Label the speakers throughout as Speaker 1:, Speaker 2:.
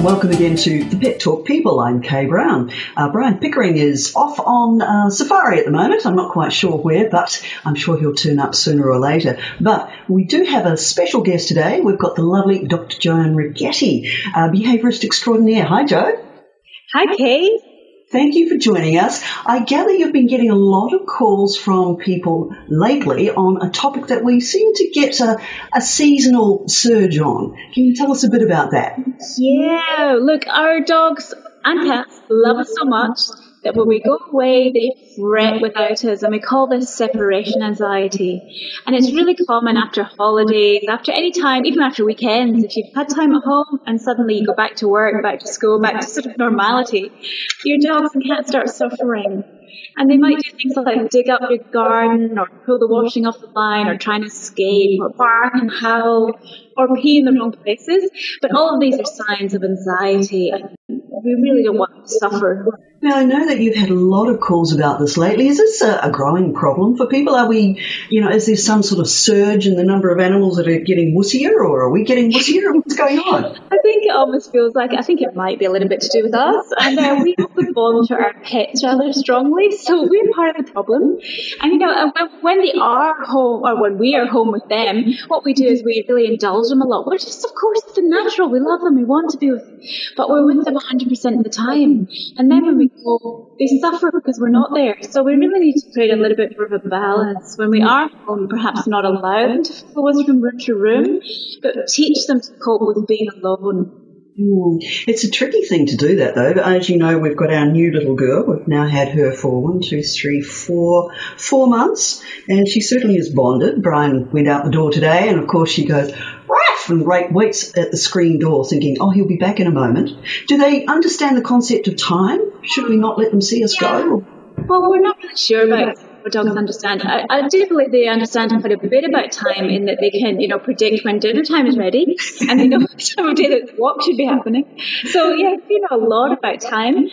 Speaker 1: welcome again to the Pet Talk People. I'm Kay Brown. Brian Pickering is off on safari at the moment. I'm not quite sure where, but I'm sure he'll turn up sooner or later. But we do have a special guest today. We've got the lovely Dr Jo Righetti, behaviourist extraordinaire. Hi, Jo.
Speaker 2: Hi, Kay.
Speaker 1: Thank you for joining us. I gather you've been getting a lot of calls from people lately on a topic that we seem to get a seasonal surge on. Can you tell us a bit about that?
Speaker 2: Yeah, look, our dogs and cats love us so much that when we go away, they fret without us, and we call this separation anxiety. And it's really common after holidays, after any time, even after weekends. If you've had time at home and suddenly you go back to work, back to school, back to sort of normality, your dogs and cats start suffering. And they might do things like dig up your garden, or pull the washing off the line, or try and escape, or bark and howl, or pee in the wrong places. But all of these are signs of anxiety, and we really don't want them to suffer.
Speaker 1: Now, I know that you've had a lot of calls about this lately. Is this a growing problem for people? Are we, is there some sort of surge in the number of animals that are getting wussier, or are we getting wussier, or what's going on?
Speaker 2: I think it almost feels like, I think it might be a little bit to do with us. And we also bond to our pets rather strongly, so we're part of the problem. And, when they are home, or when we are home with them, what we do is we really indulge them a lot, which is, of course, the natural. We love them, we want to be with them, but we're with them 100% of the time. And then when we go, they suffer because we're not there. So we really need to create a little bit more of a balance. When we are home, perhaps not allow them to follow us from room to room, but teach them to cope with being alone.
Speaker 1: It's a tricky thing to do that, though. As you know, we've got our new little girl. We've now had her for 4 months, and she certainly is bonded. Brian went out the door today, and of course she goes, "Ruff!" and waits at the screen door thinking, oh, he'll be back in a moment. Do they understand the concept of time? Should we not let them see us go?
Speaker 2: Well, we're not really sure about what dogs understand. I do believe they understand quite a bit about time, in that they can, predict when dinner time is ready, and they know some day that the walk should be happening. So, yeah, they know a lot about time,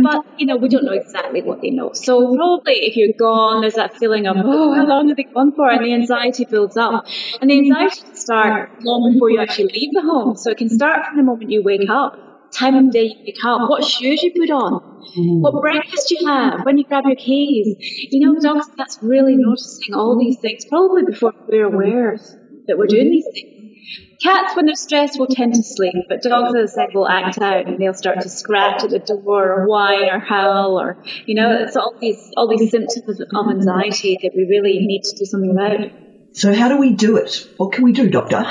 Speaker 2: but, we don't know exactly what they know. So probably if you're gone, there's that feeling of, oh, how long have they gone for? And the anxiety builds up. And the anxiety can start long before you actually leave the home. So it can start from the moment you wake up. Time of day you wake up, what shoes you put on, what breakfast you have, when you grab your keys. Dogs, that's really noticing all these things, probably before we're aware that we're doing these things. Cats, when they're stressed, will tend to sleep, but dogs, as I said, will act out, and they'll start to scratch at the door, or whine, or howl, or, it's all these symptoms of anxiety that we really need to do something about.
Speaker 1: So how do we do it? What can we do, Doctor?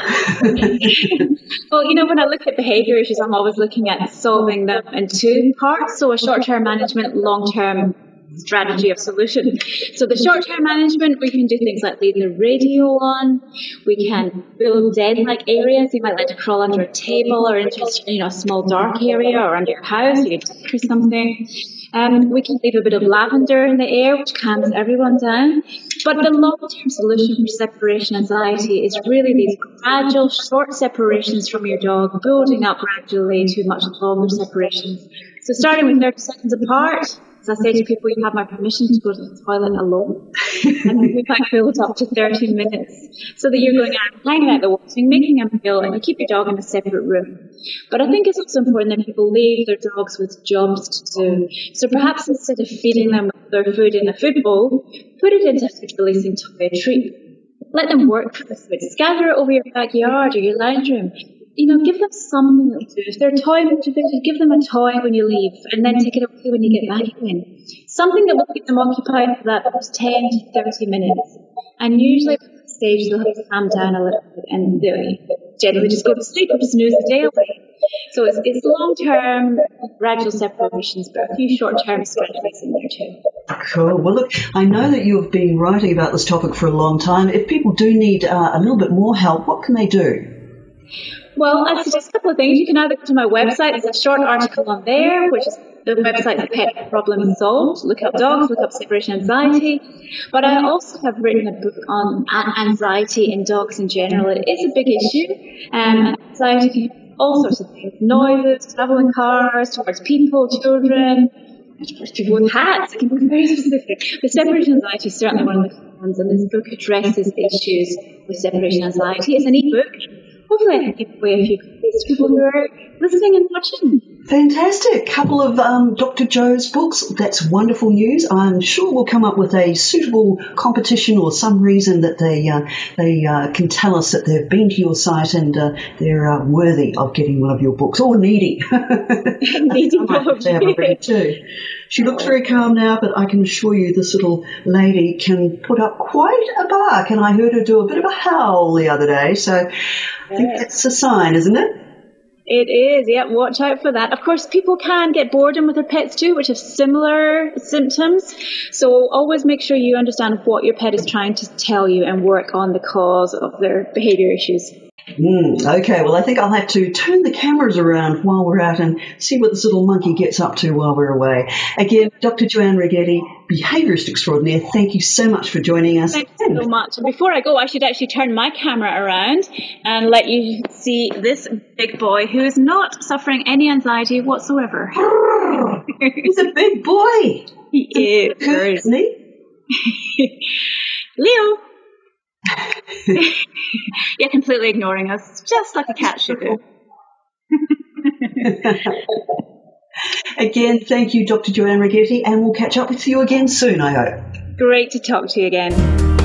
Speaker 2: Well, when I look at behaviour issues, I'm always looking at solving them in two parts. So a short-term management, long-term strategy of solution. So the short-term management, we can do things like leave the radio on. We can build den-like areas. You might like to crawl under a table, or into a small dark area, or under your house. You can or something. We can leave a bit of lavender in the air, which calms everyone down. But the long-term solution for separation anxiety is really these gradual, short separations from your dog, building up gradually to much longer separations. So starting with 30 seconds apart. As I say to people, you have my permission to go to the toilet alone. And we might build up to 30 minutes, so that you're going out, hanging out the washing, making a meal, and you keep your dog in a separate room. But I think it's also important that people leave their dogs with jobs to do. So perhaps instead of feeding them with their food in a food bowl, put it into a food-releasing toy treat. Let them work for the food. Scatter it over your backyard or your lounge room. Give them something they'll do. If they're toy motivated, give them a toy when you leave, and then take it away when you get back again. Something that will keep them occupied for that 10 to 30 minutes. And usually at that stage, they'll have to calm down a little bit, and they'll generally just go to sleep or just snooze the day away. So it's long-term, gradual separations, but a few short-term strategies in there too.
Speaker 1: Cool. Well, look, I know that you've been writing about this topic for a long time. If people do need a little bit more help, what can they do?
Speaker 2: Well, I'd suggest a couple of things. You can either go to my website. There's a short article on there, which is the website The Pet Problem Solved. Look up dogs, look up separation anxiety. But I also have written a book on anxiety in dogs in general. It is a big issue. Anxiety can be all sorts of things. Noises, traveling cars, towards people, children, towards people with hats. It can be very specific. But separation anxiety is certainly one of the common ones, and this book addresses the issues with separation anxiety. It's an e-book. hopefully I can give away a few copies to people who are listening and watching.
Speaker 1: Fantastic. Couple of Dr. Jo's books. That's wonderful news. I'm sure we'll come up with a suitable competition or some reason that they can tell us that they've been to your site and they're worthy of getting one of your books, or needy.
Speaker 2: Needy,
Speaker 1: probably. Too. She looks very calm now, but I can assure you this little lady can put up quite a bark, and I heard her do a bit of a howl the other day, so I think that's a sign, isn't it?
Speaker 2: It is, yeah, watch out for that. Of course, people can get boredom with their pets too, which have similar symptoms. So always make sure you understand what your pet is trying to tell you and work on the cause of their behaviour issues.
Speaker 1: Okay, well, I think I'll have to turn the cameras around while we're out and see what this little monkey gets up to while we're away. Again, Dr. Jo Righetti, behaviourist extraordinaire, thank you so much for joining us.
Speaker 2: Thanks so much. And before I go, I should actually turn my camera around and let you see this big boy who is not suffering any anxiety whatsoever.
Speaker 1: He's a big boy.
Speaker 2: He is.
Speaker 1: Isn't he?
Speaker 2: Leo. You're completely ignoring us, just like a cat should do.
Speaker 1: Again, thank you, Dr. Jo Righetti, and we'll catch up with you again soon, I hope.
Speaker 2: Great to talk to you again.